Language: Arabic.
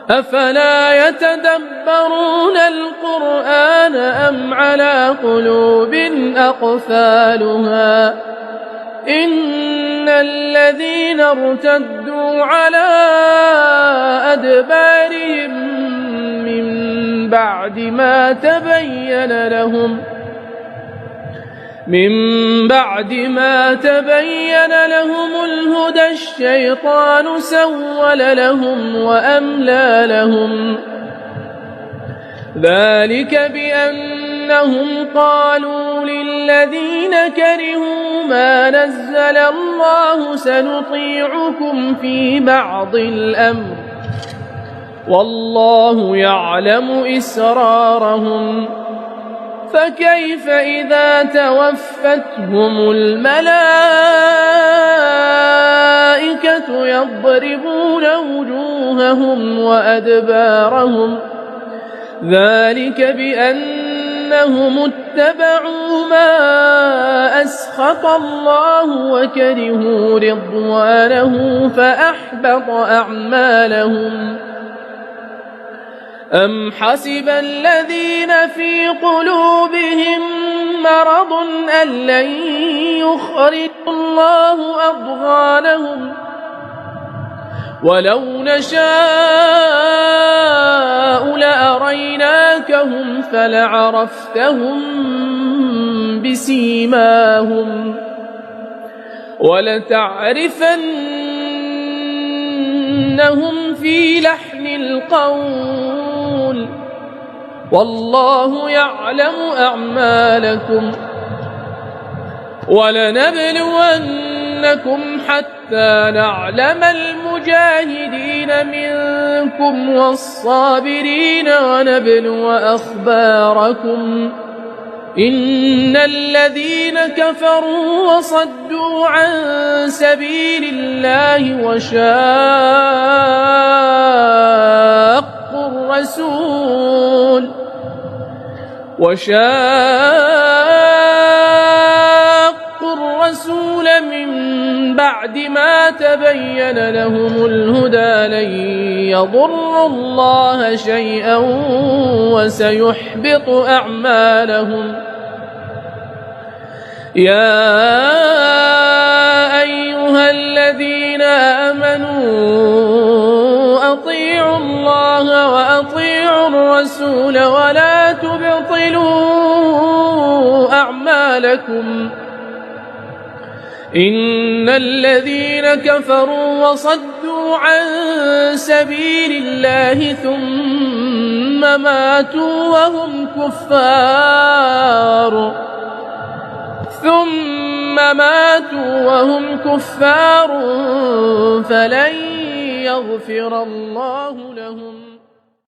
أفلا يتدبرون القرآن أم على قلوب أقفالها إن الذين ارتدوا على أدبارهم من بعد ما تبين لهم الهدى الشيطان سول لهم وأملى لهم ذلك بأنهم قالوا للذين كرهوا ما نزل الله سنطيعكم في بعض الأمر والله يعلم إسرارهم فكيف إذا توفتهم الملائكة يضربون وجوههم وأدبارهم ذلك بأنهم اتبعوا ما أسخط الله وكرهوا رضوانه فأحبط أعمالهم أم حسب الذين في قلوبهم مرض أن لن يخرج الله أضغانهم ولو نشاء لأريناكهم فلعرفتهم بسيماهم ولتعرفنهم في لحن القول والله يعلم أعمالكم ولنبلونكم حتى نعلم المجاهدين منكم والصابرين ونبلو أخباركم إن الذين كفروا وصدوا عن سبيل الله وشاقوا الرسول من بعد ما تبين لهم الهدى لن يضروا الله شيئا وسيحبط أعمالهم يا أيها الذين آمنوا أطيعوا الله وأطيعوا الرسول ولا تبطلوا أعمالكم إن الذين كفروا وصدوا عن سبيل الله ثم ماتوا وهم كفار فلن يغفر الله لهم